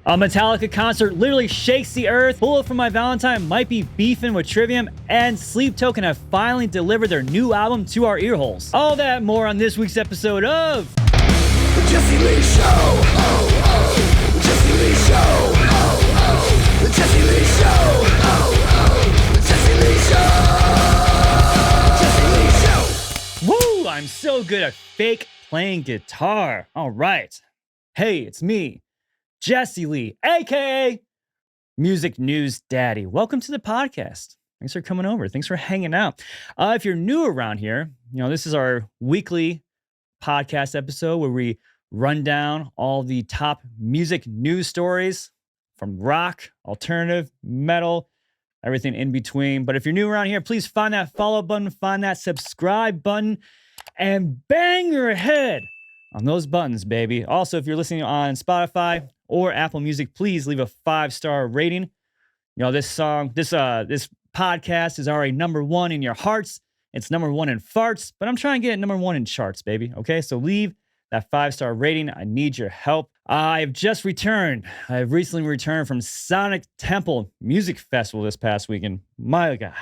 A Metallica concert literally shakes the earth. Bullet For My Valentine might be beefing with Trivium, and Sleep Token have finally delivered their new album to our earholes. All that and more on this week's episode of The Jesse Lee Show. Oh, oh. The Jesse Lee Show. Oh, oh. The Jesse Lee Show. Oh, oh. The Jesse Lee Show. Jesse Lee Show. Woo! I'm so good at fake playing guitar. All right. Hey, it's me, Jesse Lee, aka Music News Daddy. Welcome to the podcast. Thanks for coming over. Thanks for hanging out. If you're new around here, this is our weekly podcast episode where we run down all the top music news stories from rock, alternative, metal, everything in between. But if you're new around here, please find that follow button, find that subscribe button, and bang your head on those buttons, baby. Also, if you're listening on Spotify or Apple Music, please leave a 5-star rating. This podcast is already number one in your hearts. It's number one in farts, but I'm trying to get it number one in charts, baby. Okay, so leave that 5-star rating. I need your help. I've recently returned from Sonic Temple Music Festival this past weekend. My God,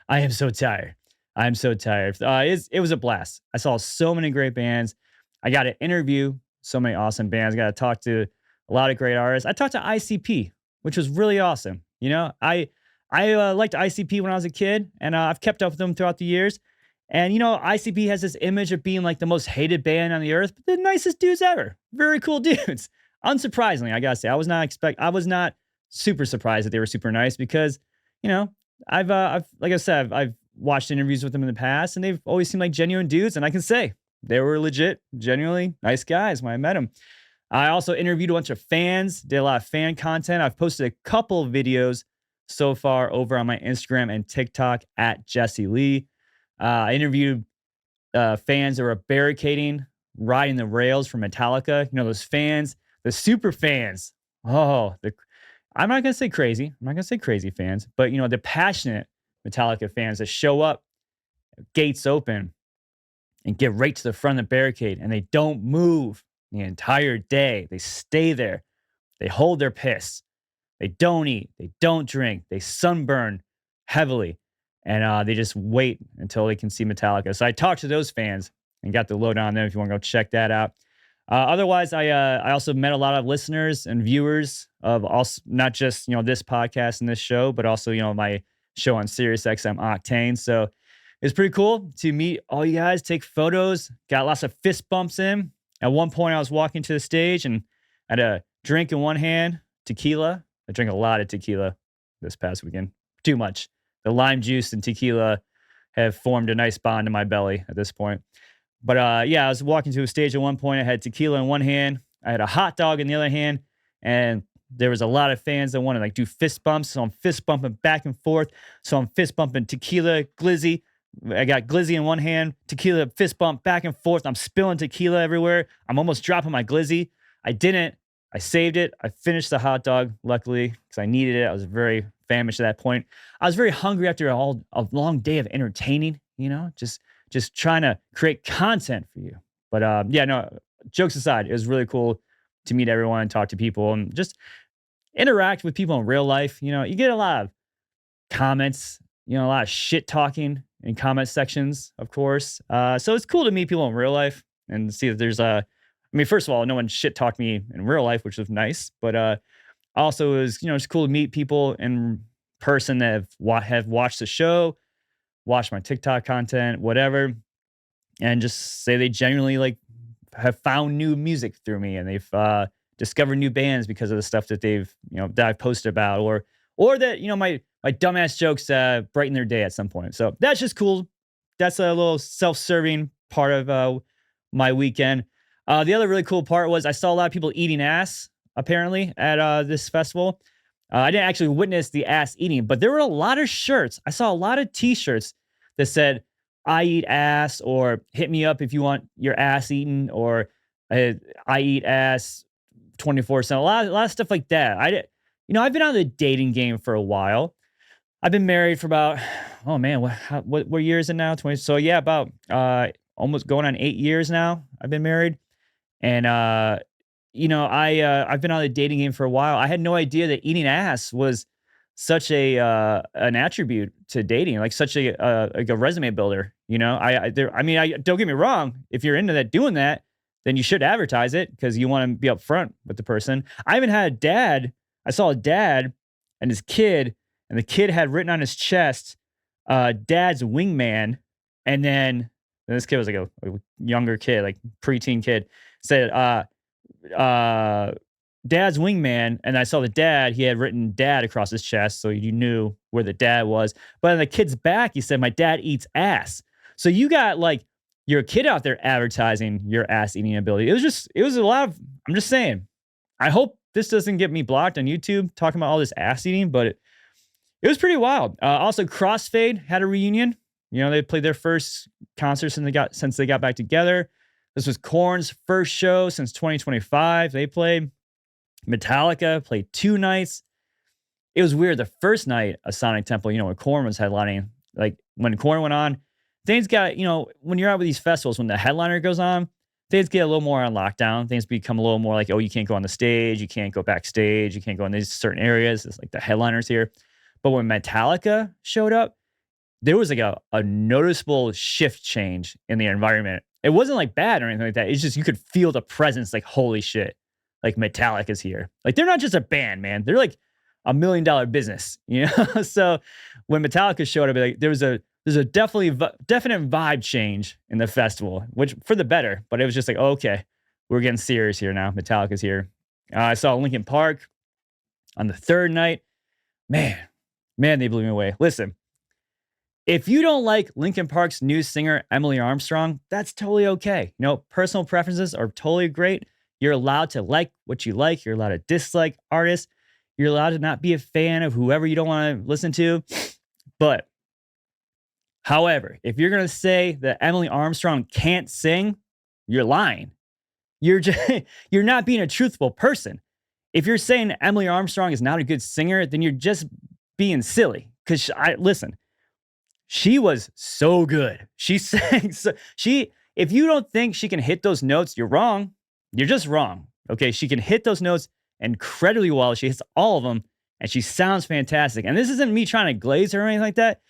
I am so tired. I'm so tired. It was a blast. I saw so many great bands. I got to interview so many awesome bands. I got to talk to a lot of great artists. I talked to ICP, which was really awesome. I liked ICP when I was a kid, and I've kept up with them throughout the years. And, ICP has this image of being like the most hated band on the earth, but the nicest dudes ever. Very cool dudes. Unsurprisingly, I gotta say, I was not super surprised that they were super nice because, I've like I said, I've watched interviews with them in the past, and they've always seemed like genuine dudes. And I can say they were legit, genuinely nice guys when I met them. I also interviewed a bunch of fans, did a lot of fan content. I've posted a couple of videos so far over on my Instagram and TikTok at Jesse Lee. I interviewed fans that were barricading, riding the rails for Metallica. Those fans, the super fans. I'm not going to say crazy. I'm not going to say crazy fans, but, the passionate Metallica fans that show up, gates open, and get right to the front of the barricade, and they don't move the entire day. They stay there. They hold their piss. They don't eat. They don't drink. They sunburn heavily. And they just wait until they can see Metallica. So I talked to those fans and got the lowdown on them if you want to go check that out. Otherwise, I also met a lot of listeners and viewers of also not just, this podcast and this show, but also, my show on SiriusXM Octane. So it's pretty cool to meet all you guys, take photos, got lots of fist bumps in. At one point, I was walking to the stage and I had a drink in one hand, tequila. I drank a lot of tequila this past weekend. Too much. The lime juice and tequila have formed a nice bond in my belly at this point. But I was walking to a stage at one point. I had tequila in one hand. I had a hot dog in the other hand. And there was a lot of fans that wanted to do fist bumps. So I'm fist bumping back and forth. So I'm fist bumping tequila, glizzy. I got glizzy in one hand, tequila, fist bump back and forth. I'm spilling tequila everywhere. I'm almost dropping my glizzy. I didn't. I saved it. I finished the hot dog, luckily, because I needed it. I was very famished at that point. I was very hungry after a long day of entertaining, just trying to create content for you. But jokes aside, it was really cool to meet everyone and talk to people and just interact with people in real life. You get a lot of comments, a lot of shit talking in comment sections, of course. So it's cool to meet people in real life and see that there's first of all, no one shit talked me in real life, which was nice. But also it was, it's cool to meet people in person that have watched the show, watched my TikTok content, whatever, and just say they genuinely have found new music through me, and they've discovered new bands because of the stuff that they've that I've posted about, or that my dumbass jokes brighten their day at some point. So that's just cool. That's a little self-serving part of my weekend. The other really cool part was I saw a lot of people eating ass, apparently, at this festival. I didn't actually witness the ass eating, but there were a lot of shirts. I saw a lot of t-shirts that said, I eat ass, or hit me up if you want your ass eaten, or I eat ass 24/7. A lot of stuff like that. I've been out of the dating game for a while. I've been married for about, what year is it now? 20. So yeah, about almost going on 8 years now. I've been married. And I've been on the dating game for a while. I had no idea that eating ass was such an attribute to dating, like such like a resume builder. I don't get me wrong. If you're into that, doing that, then you should advertise it because you want to be upfront with the person. I even had a dad. I saw a dad and his kid, and the kid had written on his chest, "Dad's wingman," and then this kid was like a younger kid, like preteen kid, said, "Dad's wingman," and I saw the dad. He had written "dad" across his chest, so you knew where the dad was. But on the kid's back, he said, "My dad eats ass." So you got like your kid out there advertising your ass eating ability. It was a lot of. I'm just saying. I hope this doesn't get me blocked on YouTube talking about all this ass eating, but it was pretty wild. Also, Crossfade had a reunion. They played their first concert since they got back together. This was Korn's first show since 2025. They played. Metallica played 2 nights. It was weird. The first night of Sonic Temple, when Korn was headlining, like when Korn went on, things got, when you're out with these festivals, when the headliner goes on, things get a little more on lockdown. Things become a little more like, oh, you can't go on the stage, you can't go backstage, you can't go in these certain areas. It's like the headliners here. But when Metallica showed up, there was like a noticeable shift change in the environment. It wasn't like bad or anything like that. It's just you could feel the presence, like, holy shit. Like Metallica's here. Like they're not just a band, man. They're like $1 million business, So when Metallica showed up, like, there's a definite vibe change in the festival, which for the better. But it was just like, oh, okay, we're getting serious here now. Metallica's here. I saw Linkin Park on the third night. Man, they blew me away. Listen, if you don't like Linkin Park's new singer Emily Armstrong, that's totally okay. Personal preferences are totally great. You're allowed to like what you like. You're allowed to dislike artists. You're allowed to not be a fan of whoever you don't want to listen to. But, however, if you're going to say that Emily Armstrong can't sing, you're lying. You're not being a truthful person. If you're saying Emily Armstrong is not a good singer, then you're just being silly. Because listen, she was so good. She sang if you don't think she can hit those notes, you're wrong. You're just wrong. Okay, she can hit those notes incredibly well. She hits all of them, and she sounds fantastic. And this isn't me trying to glaze her or anything like that.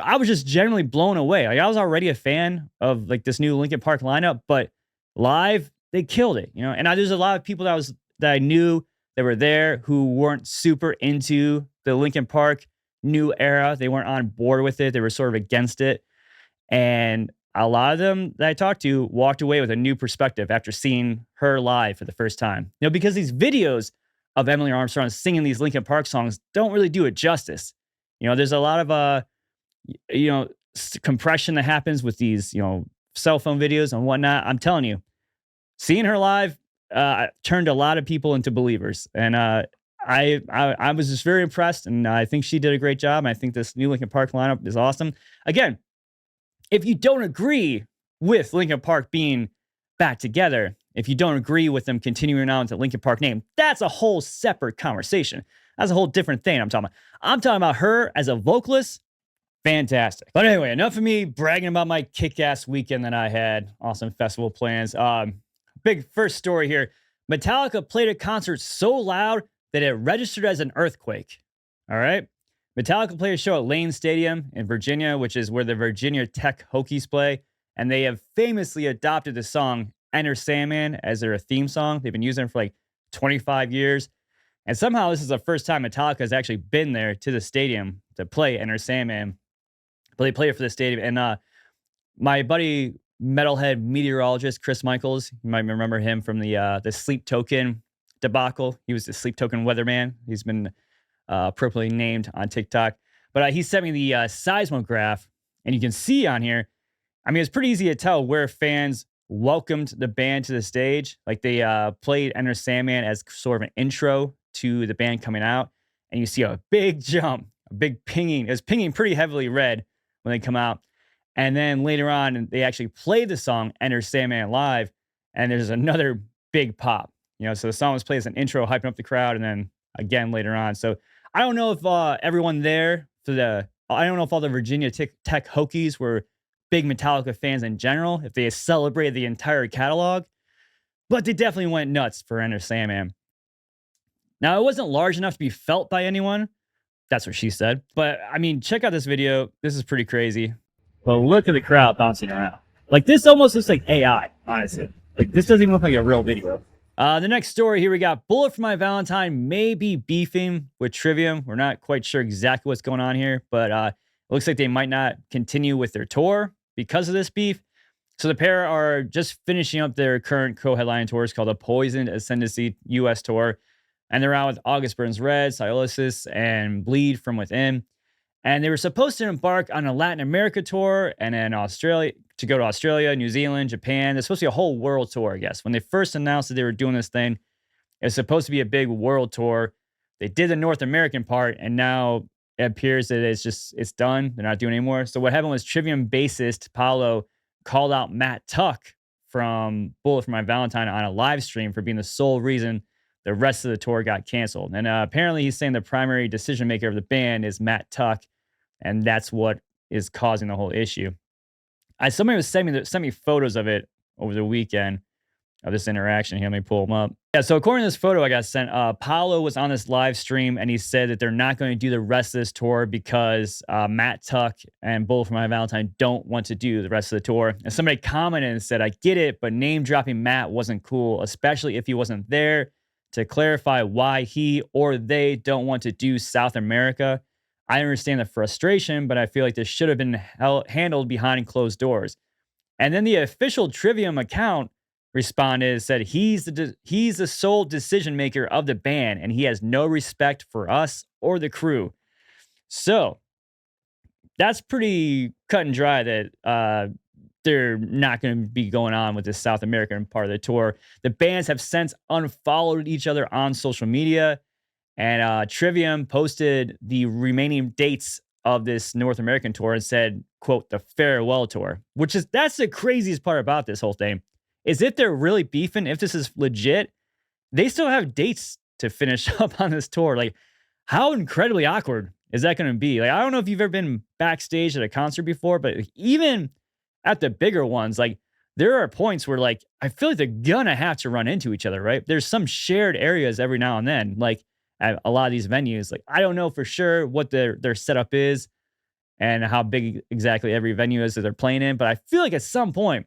I was just generally blown away. Like I was already a fan of like this new Linkin Park lineup, but live they killed it. And there's a lot of people that I knew that were there who weren't super into the Linkin Park new era. They weren't on board with it. They were sort of against it, and a lot of them that I talked to walked away with a new perspective after seeing her live for the first time. Because these videos of Emily Armstrong singing these Linkin Park songs don't really do it justice. There's a lot of, compression that happens with these, cell phone videos and whatnot. I'm telling you, seeing her live turned a lot of people into believers. And I was just very impressed, and I think she did a great job. And I think this new Linkin Park lineup is awesome. Again, if you don't agree with Linkin Park being back together, if you don't agree with them continuing on with the Linkin Park name, that's a whole separate conversation. That's a whole different thing I'm talking about. I'm talking about her as a vocalist. Fantastic. But anyway, enough of me bragging about my kick-ass weekend that I had. Awesome festival plans. Big first story here. Metallica played a concert so loud that it registered as an earthquake. All right? Metallica played a show at Lane Stadium in Virginia, which is where the Virginia Tech Hokies play. And they have famously adopted the song Enter Sandman as their theme song. They've been using it for like 25 years. And somehow this is the first time Metallica has actually been there to the stadium to play Enter Sandman. But they played it for the stadium. And my buddy, metalhead meteorologist Chris Michaels, you might remember him from the Sleep Token debacle. He was the Sleep Token weatherman. He's been appropriately named on TikTok. But he sent me the seismograph, and you can see on here, I mean, it's pretty easy to tell where fans welcomed the band to the stage. Like they played Enter Sandman as sort of an intro to the band coming out. And you see a big jump, a big pinging. It was pinging pretty heavily red when they come out. And then later on, they actually play the song Enter Sandman live. And there's another big pop. So the song was played as an intro, hyping up the crowd. And then again later on. So I don't know if everyone there I don't know if all the Virginia Tech Hokies were big Metallica fans in general, if they celebrated the entire catalog. but they definitely went nuts for Enter Sandman. Now, it wasn't large enough to be felt by anyone. That's what she said. But I mean, check out this video. This is pretty crazy. But look at the crowd bouncing around. Like, this almost looks like AI, honestly. Like, this doesn't even look like a real video. The next story here, we got Bullet For My Valentine may be beefing with Trivium. We're not quite sure exactly what's going on here, but it looks like they might not continue with their tour because of this beef. So the pair are just finishing up their current co-headline tours called the Poisoned Ascendancy US Tour. And they're out with August Burns Red, Cyanosis, and Bleed From Within. And they were supposed to embark on a Latin America tour and then to go to Australia, New Zealand, Japan. There's supposed to be a whole world tour, I guess. When they first announced that they were doing this thing, it was supposed to be a big world tour. They did the North American part, and now it appears that it's done. They're not doing it anymore. So what happened was Trivium bassist Paolo called out Matt Tuck from Bullet For My Valentine on a live stream for being the sole reason the rest of the tour got canceled. And apparently he's saying the primary decision maker of the band is Matt Tuck, and that's what is causing the whole issue. Somebody was sent me photos of it over the weekend of this interaction. Here, let me pull them up. Yeah, so according to this photo I got sent, Paolo was on this live stream, and he said that they're not going to do the rest of this tour because Matt Tuck and Bullet For My Valentine don't want to do the rest of the tour. And somebody commented and said, I get it, but name dropping Matt wasn't cool, especially if he wasn't there to clarify why he or they don't want to do South America. I understand the frustration, but I feel like this should have been handled behind closed doors. And then the official Trivium account responded and said he's the sole decision maker of the band, and he has no respect for us or the crew. So that's pretty cut and dry that they're not going to be going on with this South American part of the tour. The bands have since unfollowed each other on social media, and Trivium posted the remaining dates of this North American tour and said, quote, the farewell tour, that's the craziest part about this whole thing, is if they're really beefing, if this is legit, they still have dates to finish up on this tour. Like, how incredibly awkward is that going to be? Like, I don't know if you've ever been backstage at a concert before, but even at the bigger ones, like, there are points where, like, I feel like they're gonna have to run into each other, right? There's some shared areas every now and then, like at a lot of these venues. Like, I don't know for sure what their setup is and how big exactly every venue is that they're playing in, but I feel like at some point,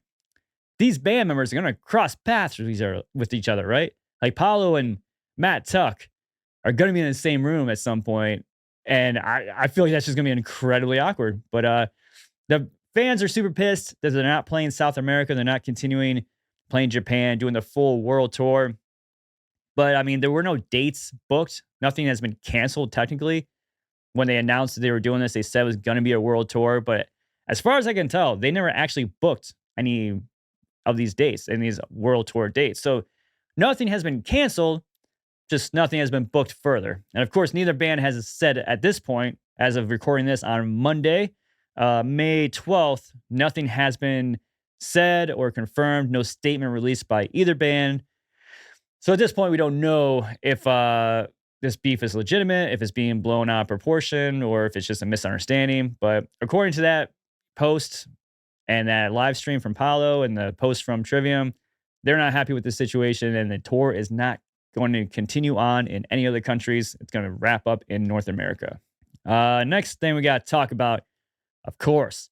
these band members are gonna cross paths with each other, right? Like, Paolo and Matt Tuck are gonna be in the same room at some point, and I feel like that's just gonna be incredibly awkward. But the fans are super pissed that they're not playing South America. They're not continuing playing Japan, doing the full world tour. But I mean, there were no dates booked. Nothing has been canceled technically. When they announced that they were doing this, they said it was going to be a world tour. But as far as I can tell, they never actually booked any of these dates and these world tour dates. So nothing has been canceled, just nothing has been booked further. And of course, neither band has said at this point, as of recording this on Monday, May 12th, nothing has been said or confirmed. No statement released by either band. So at this point, we don't know if this beef is legitimate, if it's being blown out of proportion, or if it's just a misunderstanding. But according to that post and that live stream from Paolo and the post from Trivium, they're not happy with the situation, and the tour is not going to continue on in any other countries. It's going to wrap up in North America. Next thing we got to talk about, of course,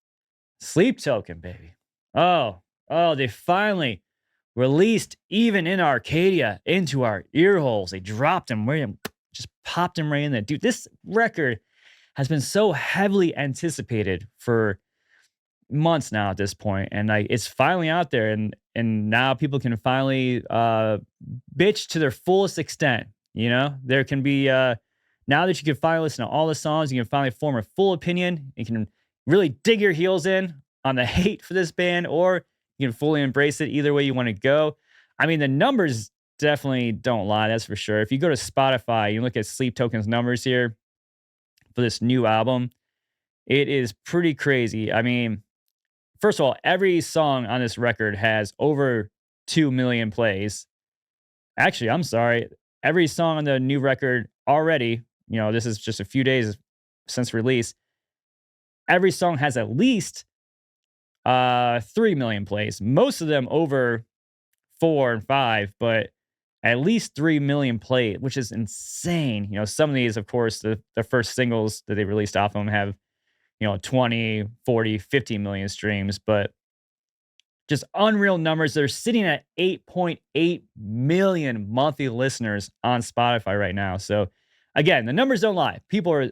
Sleep Token, baby. Oh, they finally released Even in Arcadia into our ear holes. They dropped him right in, just popped him right in there. Dude, this record has been so heavily anticipated for months now at this point, and like, it's finally out there, and now people can finally bitch to their fullest extent. You know, there can be now that you can finally listen to all the songs, you can finally form a full opinion. You can really dig your heels in on the hate for this band, or you can fully embrace it. Either way you want to go. I mean, the numbers definitely don't lie, that's for sure. If you go to Spotify, you look at Sleep Token's numbers here for this new album, it is pretty crazy. I mean, first of all, every song on this record has over 2 million plays. Actually, I'm sorry. Every song on the new record already, you know, this is just a few days since release, every song has at least 3 million plays. Most of them over 4 and 5, but at least 3 million played, which is insane. Some of these, of course, the first singles that they released off them have, 20, 40, 50 million streams, but just unreal numbers. They're sitting at 8.8 million monthly listeners on Spotify right now. So again, the numbers don't lie. People are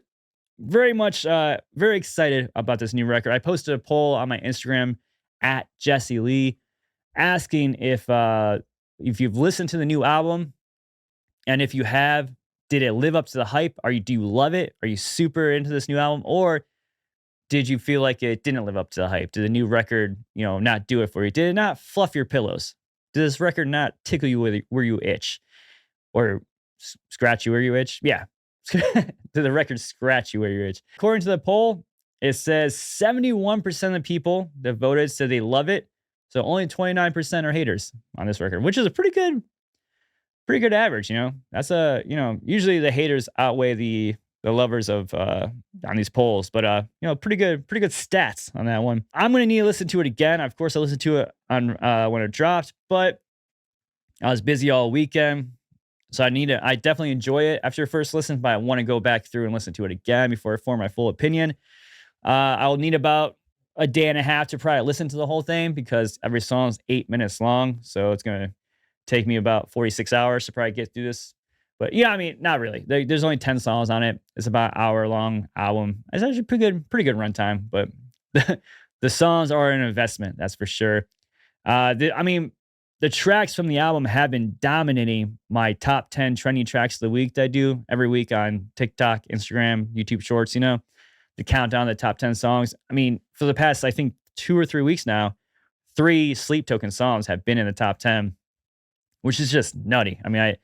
very much very excited about this new record. I posted a poll on my Instagram at Jesse Lee asking if you've listened to the new album, and if you have, did it live up to the hype? Do you love it? Are you super into this new album, or did you feel like it didn't live up to the hype? Did the new record, not do it for you? Did it not fluff your pillows? Did this record not tickle you where you itch, or scratch you where you itch? Yeah. Did the record scratch you where you itch? According to the poll, it says 71% of the people that voted said they love it. So only 29% are haters on this record, which is a pretty good average. That's usually the haters outweigh the lovers of on these polls, but pretty good stats on that one. I'm gonna need to listen to it again. Of course, I listened to it on when it dropped, but I was busy all weekend, so I definitely enjoy it after first listen, but I want to go back through and listen to it again before I form my full opinion. I'll need about a day and a half to probably listen to the whole thing, because every song is 8 minutes long, so it's gonna take me about 46 hours to probably get through this. But yeah, I mean, not really. There's only 10 songs on it. It's about an hour-long album. It's actually pretty good runtime, but the songs are an investment, that's for sure. The tracks from the album have been dominating my top 10 trending tracks of the week that I do every week on TikTok, Instagram, YouTube Shorts, the countdown, the top 10 songs. I mean, for the past, I think, 2 or 3 weeks now, 3 Sleep Token songs have been in the top 10, which is just nutty. I mean,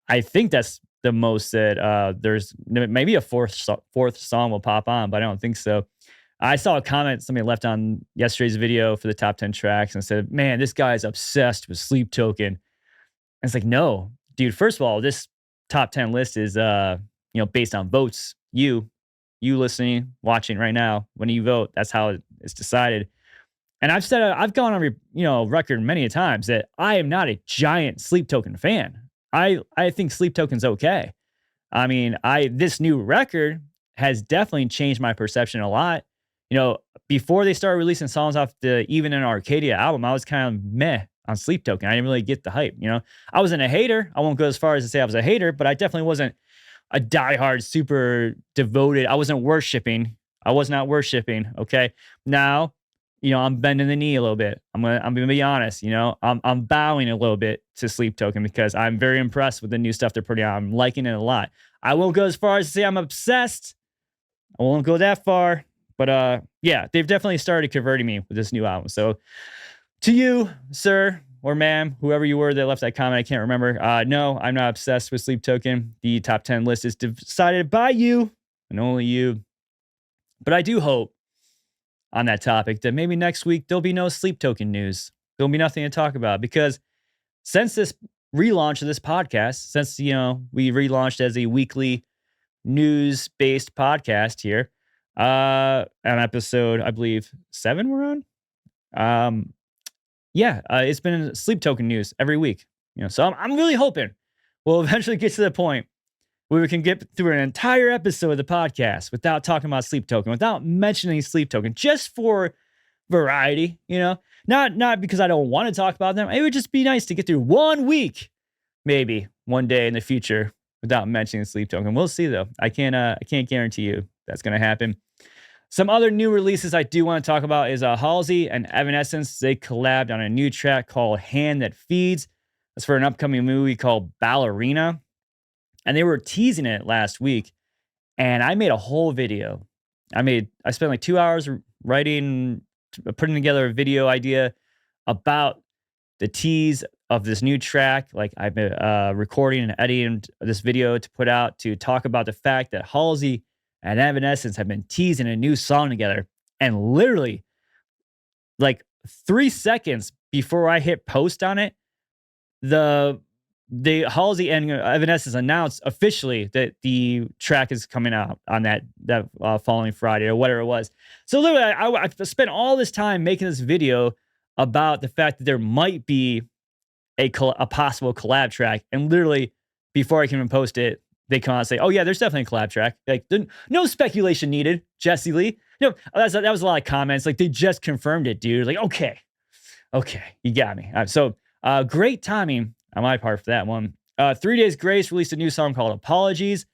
I think that's the most that there's maybe a fourth song will pop on, but I don't think so. I saw a comment somebody left on yesterday's video for the top 10 tracks and said, man, this guy's obsessed with Sleep Token. And it's like, no, dude, first of all, this top 10 list is, based on votes. You listening, watching right now, when you vote, that's how it's decided. And I've gone on record many times that I am not a giant Sleep Token fan. I think Sleep Token's okay. I mean, this new record has definitely changed my perception a lot. Before they started releasing songs off the Even in Arcadia album, I was kind of meh on Sleep Token. I didn't really get the hype. I wasn't a hater. I won't go as far as to say I was a hater, but I definitely wasn't a diehard, super devoted. I wasn't worshiping. I was not worshiping. Okay. Now, I'm bending the knee a little bit. I'm gonna be honest. I'm bowing a little bit to Sleep Token because I'm very impressed with the new stuff they're putting out. I'm liking it a lot. I won't go as far as to say I'm obsessed. I won't go that far, but yeah, they've definitely started converting me with this new album. So, to you, sir or ma'am, whoever you were that left that comment, I can't remember. No, I'm not obsessed with Sleep Token. The top 10 list is decided by you and only you. But I do hope, on that topic, that maybe next week there'll be no Sleep Token news. There'll be nothing to talk about, because since this relaunch of this podcast, since we relaunched as a weekly news-based podcast here, on episode, I believe 7 we're on. It's been Sleep Token news every week. So I'm really hoping we'll eventually get to the point where we can get through an entire episode of the podcast without talking about Sleep Token, without mentioning Sleep Token, just for variety, not because I don't want to talk about them. It would just be nice to get through 1 week, maybe one day in the future, without mentioning Sleep Token. We'll see though. I can't guarantee you that's going to happen. Some other new releases I do want to talk about is Halsey and Evanescence. They collabed on a new track called Hand That Feeds. That's for an upcoming movie called Ballerina. And they were teasing it last week, and I made a whole video. I spent like 2 hours writing, putting together a video idea about the tease of this new track. Like, I've been recording and editing this video to put out to talk about the fact that Halsey and Evanescence have been teasing a new song together. And literally, like 3 seconds before I hit post on it, the Halsey and Evanescence announced officially that the track is coming out on that following Friday or whatever it was. So literally, I spent all this time making this video about the fact that there might be a possible collab track. And literally, before I can even post it, they come out and say, "Oh yeah, there's definitely a collab track." Like, no speculation needed, Jesse Lee. No, that was a lot of comments. Like, they just confirmed it, dude. Like, okay, you got me. So, great timing on my part for that one. 3 Days Grace released a new song called "Apologies"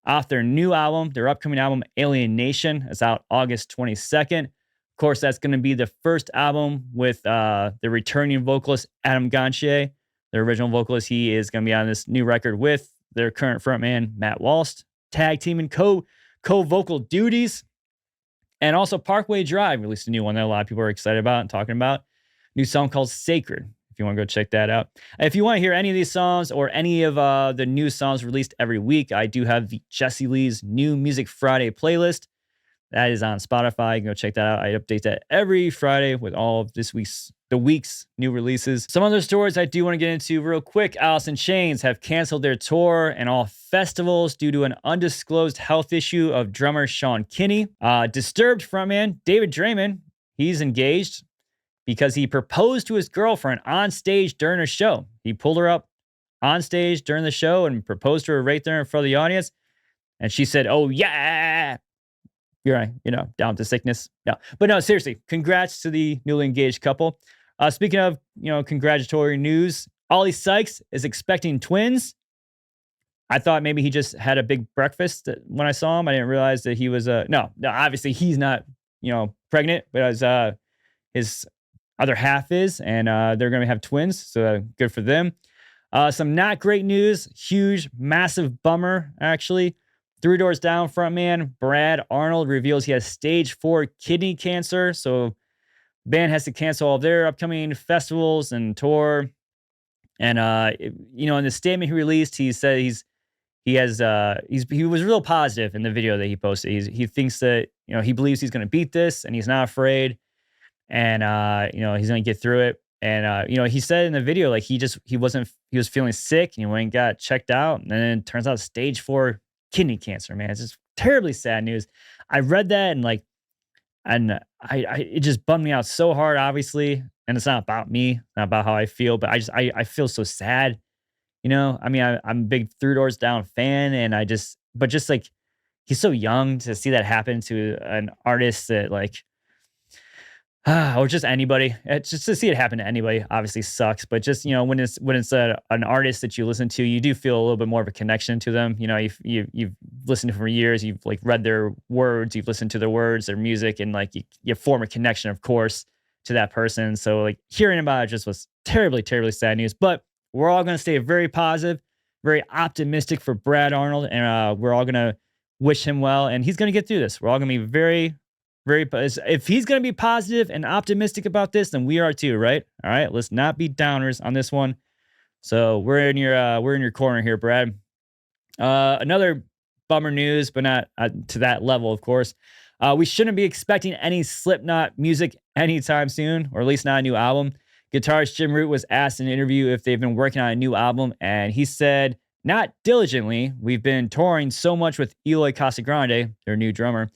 off their new album, their upcoming album, Alienation. It's out August 22nd. Of course, that's going to be the first album with the returning vocalist, Adam Gontier, the original vocalist. He is going to be on this new record with their current frontman, Matt Walsh, tag team and co-vocal duties. And also Parkway Drive released a new one that a lot of people are excited about and talking about. New song called Sacred, if you want to go check that out. If you want to hear any of these songs or any of the new songs released every week, I do have the Jesse Lee's New Music Friday playlist. That is on Spotify. You can go check that out. I update that every Friday with all of the week's new releases. Some other stories I do want to get into real quick. Alice in Chains have canceled their tour and all festivals due to an undisclosed health issue of drummer Sean Kinney. Disturbed frontman David Draiman, he's engaged because he proposed to his girlfriend on stage during a show. He pulled her up on stage during the show and proposed to her right there in front of the audience. And she said, "Oh yeah, you're right, down to sickness." No, but no, seriously, congrats to the newly engaged couple. Speaking of, congratulatory news, Oli Sykes is expecting twins. I thought maybe he just had a big breakfast when I saw him. I didn't realize that he was no, obviously he's not, pregnant, but as his other half is, and they're going to have twins. So good for them. Some not great news. Huge, massive bummer, actually. Three Doors Down frontman Brad Arnold reveals he has stage 4 kidney cancer. So the band has to cancel all their upcoming festivals and tour. And in the statement he released, he said he was real positive in the video that he posted. He thinks that he believes he's going to beat this, and he's not afraid. And he's going to get through it. And he said in the video, like, he was feeling sick, and he went and got checked out, and then it turns out stage 4 kidney cancer. Man, it's just terribly sad news. I read that and it just bummed me out so hard, obviously. And it's not about me, not about how I feel, but I feel so sad. I mean, I'm a big Three Doors Down fan, and but just like, he's so young to see that happen to an artist that, like, or just anybody. It's just to see it happen to anybody obviously sucks. But just, when it's an artist that you listen to, you do feel a little bit more of a connection to them. You've listened to them for years. You've like read their words. You've listened to their words, their music, and like you form a connection, of course, to that person. So like hearing about it just was terribly, terribly sad news. But we're all going to stay very positive, very optimistic for Brad Arnold, and we're all going to wish him well. And he's going to get through this. We're all going to be very, if he's going to be positive and optimistic about this, then we are too, right? All right, let's not be downers on this one. So we're in your corner here, Brad. Another bummer news, but not to that level, of course. We shouldn't be expecting any Slipknot music anytime soon, or at least not a new album. Guitarist Jim Root was asked in an interview if they've been working on a new album, and he said, "Not diligently. We've been touring so much with Eloy Casagrande, their new drummer,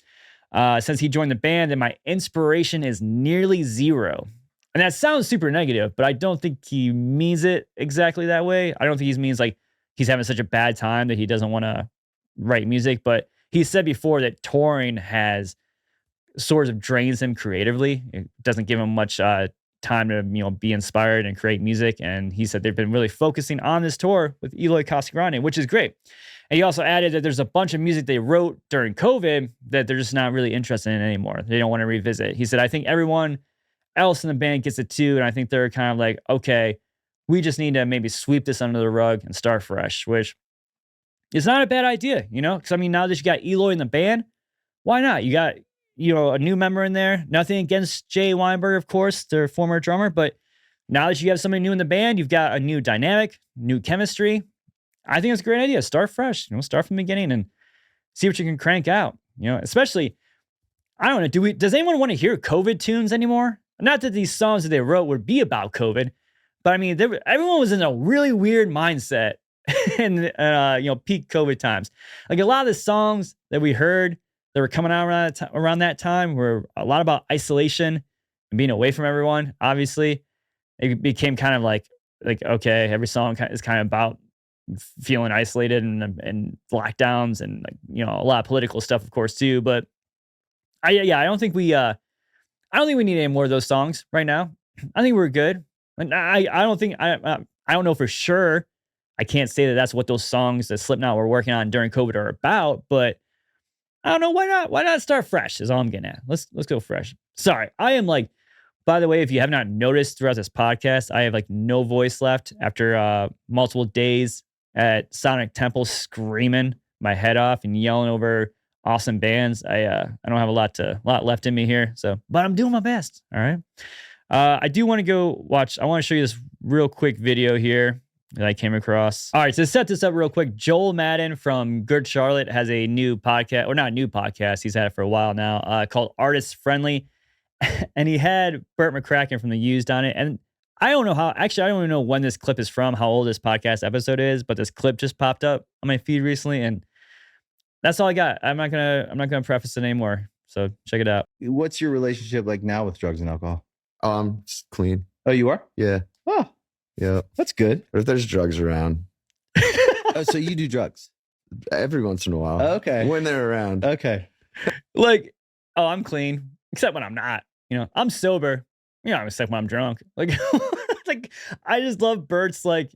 since he joined the band, and my inspiration is nearly zero." And that sounds super negative, but I don't think he means it exactly that way. I don't think he means like he's having such a bad time that he doesn't want to write music. But he said before that touring has sort of drains him creatively. It doesn't give him much time to be inspired and create music. And he said they've been really focusing on this tour with Eloy Casagrande, which is great. And he also added that there's a bunch of music they wrote during COVID that they're just not really interested in anymore. They don't want to revisit. He said, "I think everyone else in the band gets it too. And I think they're kind of like, okay, we just need to maybe sweep this under the rug and start fresh," which is not a bad idea, because I mean, now that you got Eloy in the band, why not? You got, a new member in there. Nothing against Jay Weinberg, of course, their former drummer, but now that you have somebody new in the band, you've got a new dynamic, new chemistry. I think it's a great idea. Start fresh, start from the beginning and see what you can crank out, especially, I don't know, does anyone want to hear COVID tunes anymore? Not that these songs that they wrote would be about COVID, but I mean, everyone was in a really weird mindset in, peak COVID times. Like a lot of the songs that we heard that were coming out around that time were a lot about isolation and being away from everyone. Obviously, it became kind of like like, okay, every song is kind of about feeling isolated and lockdowns and like, a lot of political stuff, of course, too. But I don't think I don't think we need any more of those songs right now. I think we're good. And I don't think I don't know for sure. I can't say that that's what those songs that Slipknot were working on during COVID are about, but I don't know, why not? Why not start fresh? Is all I'm getting at. Let's go fresh. Sorry, I am like. By the way, if you have not noticed throughout this podcast, I have like no voice left after multiple days at Sonic Temple screaming my head off and yelling over awesome bands. I don't have a lot left in me here, but I'm doing my best. All right. I do want to go watch. I want to show you this real quick video here that I came across. All right, so to set this up real quick, Joel Madden from Good Charlotte has a new podcast, or not a new podcast. He's had it for a while now, called Artist Friendly. And he had Bert McCracken from The Used on it. And I don't know actually, I don't even know when this clip is from, how old this podcast episode is, but this clip just popped up on my feed recently. And that's all I got. I'm not gonna preface it anymore. So check it out. What's your relationship like now with drugs and alcohol? Just clean. Oh, you are? Yeah. Oh, Yeah. that's good. But if there's drugs around, Oh, so you do drugs? every once in a while. Okay. When they're around. Okay. Like, oh, I'm clean, except when I'm not. I'm sober. Except when I'm drunk. Like, like I just love Bert's like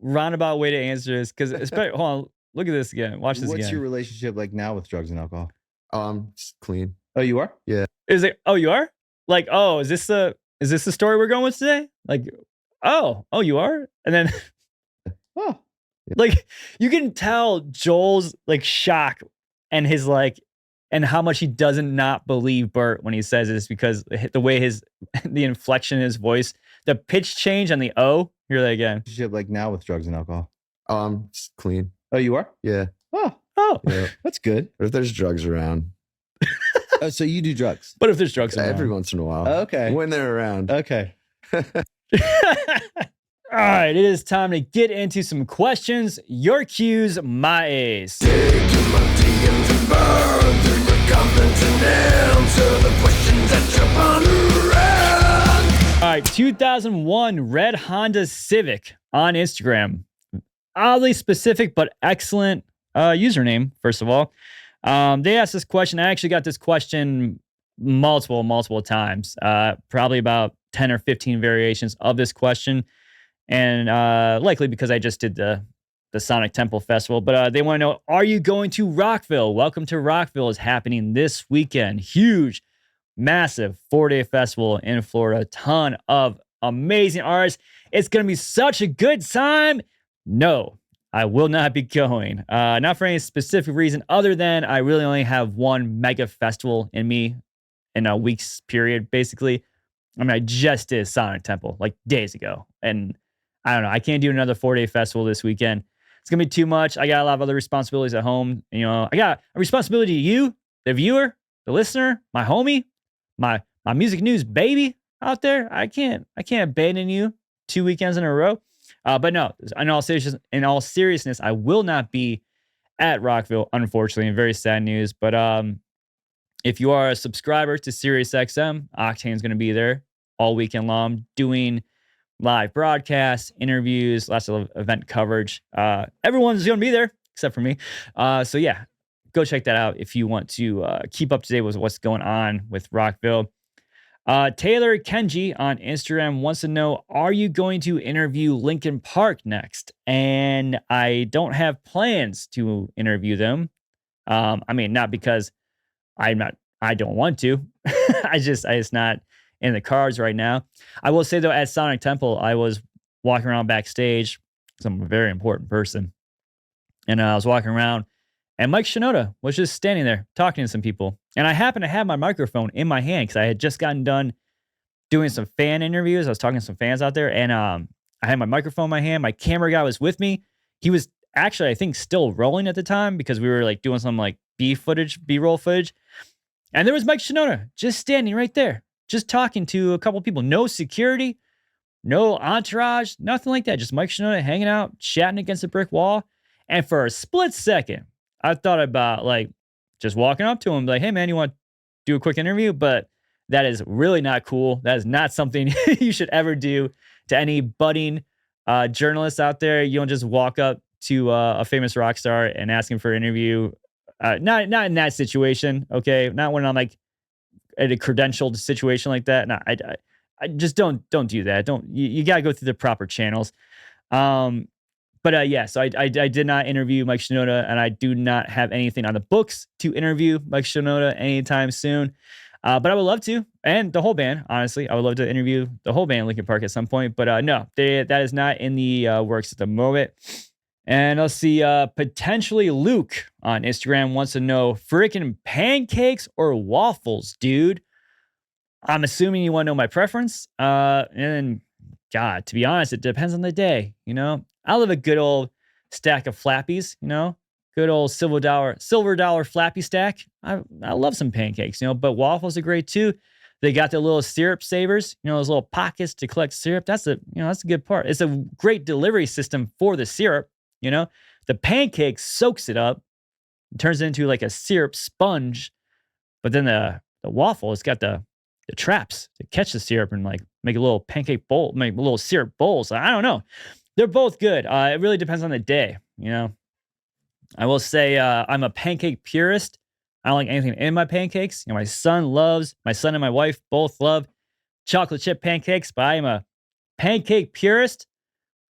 roundabout way to answer this because especially hold on, look at this again. Watch this What's again. your relationship like now with drugs and alcohol? Just clean. Oh, you are? Is it? Oh, you are? Like, oh, is this the story we're going with today? Like, oh, you are? And then, Oh, like, you can tell Joel's like shock and his like, and how much he doesn't not believe Bert when he says this because the way the inflection in his voice, the pitch change on the O. Hear that again. relationship like now with drugs and alcohol? Just clean. Oh, you are? Yeah. Oh, Yeah. That's good. But if there's drugs around, Oh, so you do drugs? but if there's drugs every around. once in a while. Okay. When they're around. Okay. All right, it is time to get into some questions. Your cues, my A's. All right, 2001 red Honda Civic on Instagram. Oddly specific, but excellent username, first of all. They asked this question. I actually got this question multiple times, probably about 10 or 15 variations of this question. And likely because I just did the Sonic Temple Festival. But they want to know, are you going to Rockville? Welcome to Rockville is happening this weekend. Huge, massive 4-day festival in Florida. Ton of amazing artists. It's going to be such a good time. No, I will not be going. Not for any specific reason other than I really only have one mega festival in me in a week's period, basically. I mean, I just did Sonic Temple like days ago. And I don't know. I can't do another 4-day festival this weekend. It's going to be too much. I got a lot of other responsibilities at home. I got a responsibility to you, the viewer, the listener, my homie, my music news baby out there. I can't abandon you 2 weekends in a row. But no, in all seriousness, I will not be at Rockville, unfortunately, and very sad news. But if you are a subscriber to SiriusXM, Octane's going to be there all weekend long doing live broadcasts, interviews, lots of event coverage. Everyone's going to be there except for me. So yeah, go check that out if you want to keep up to date with what's going on with Rockville. Taylor Kenji on Instagram wants to know, are you going to interview Linkin Park next? And I don't have plans to interview them. I mean, not because I don't want to. I just not in the cards right now. I will say though, at Sonic Temple, I was walking around backstage because I'm a very important person. And I was walking around and Mike Shinoda was just standing there talking to some people. And I happened to have my microphone in my hand because I had just gotten done doing some fan interviews. I was talking to some fans out there and I had my microphone in my hand. My camera guy was with me. He was actually, I think, still rolling at the time because we were like doing some like B-roll footage. And there was Mike Shinoda just standing right there, just talking to a couple people. No security, no entourage, nothing like that. Just Mike Shinoda hanging out, chatting against a brick wall. And for a split second, I thought about like just walking up to him, like, hey man, you want to do a quick interview? But that is really not cool. That is not something you should ever do to any budding journalists out there, you don't just walk up to a famous rock star and ask him for an interview. Not in that situation, okay? Not when I'm like at a credentialed situation like that. No, I just don't do that. You got to go through the proper channels. But yeah, so I did not interview Mike Shinoda, and I do not have anything on the books to interview Mike Shinoda anytime soon. But I would love to, and the whole band, honestly. I would love to interview the whole band, Linkin Park, at some point. But no, that is not in the works at the moment. And let's see, potentially Luke on Instagram wants to know, freaking pancakes or waffles, dude? I'm assuming you want to know my preference. And God, to be honest, it depends on the day, you know? I love a good old stack of flappies, you know? Good old silver dollar flappy stack. I love some pancakes, you know, but waffles are great too. They got the little syrup savers, you know, those little pockets to collect syrup. That's a good part. It's a great delivery system for the syrup, you know. The pancake soaks it up, turns it into like a syrup sponge, but then the waffle, it's got the traps to catch the syrup and like make a little pancake bowl, make a little syrup bowl. So I don't know. They're both good. It really depends on the day, you know. I will say I'm a pancake purist. I don't like anything in my pancakes. You know, my son and my wife both love chocolate chip pancakes, but I am a pancake purist.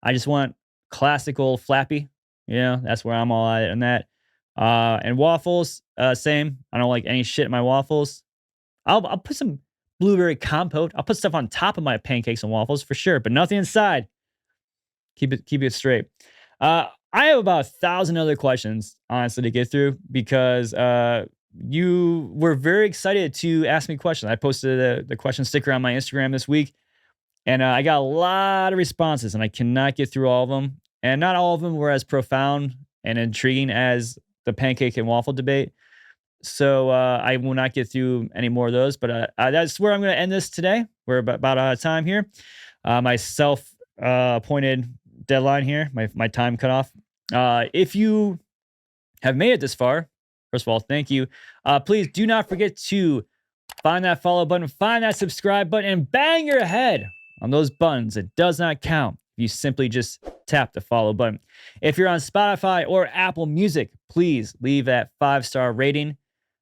I just want classical flappy. You know, that's where I'm all at on that. And waffles, same. I don't like any shit in my waffles. I'll put some blueberry compote. I'll put stuff on top of my pancakes and waffles for sure, but nothing inside. Keep it straight. I have about 1,000 other questions, honestly, to get through because you were very excited to ask me questions. I posted the question sticker on my Instagram this week, and I got a lot of responses, and I cannot get through all of them. And not all of them were as profound and intriguing as the pancake and waffle debate. So I will not get through any more of those, but that's where I'm going to end this today. We're about out of time here. My self-appointed deadline here, my time cut off. If you have made it this far, first of all, thank you. Please do not forget to find that follow button, find that subscribe button, and bang your head on those buttons. It does not count. You simply just tap the follow button. If you're on Spotify or Apple Music, please leave that 5-star rating.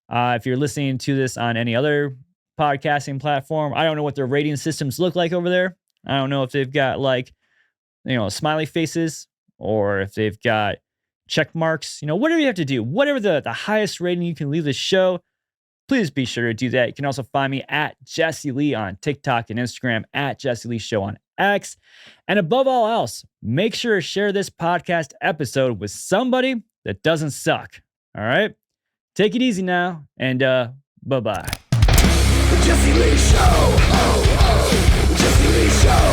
If you're listening to this on any other podcasting platform, I don't know what their rating systems look like over there. I don't know if they've got like, you know, smiley faces or if they've got check marks, you know, whatever you have to do, whatever the highest rating you can leave the show, please be sure to do that. You can also find me at Jesse Lee on TikTok and Instagram, at Jesse Lee Show on X. And above all else, make sure to share this podcast episode with somebody that doesn't suck. All right? Take it easy now, and bye-bye. The Jesse Lee Show. Oh, oh. The Jesse Lee Show.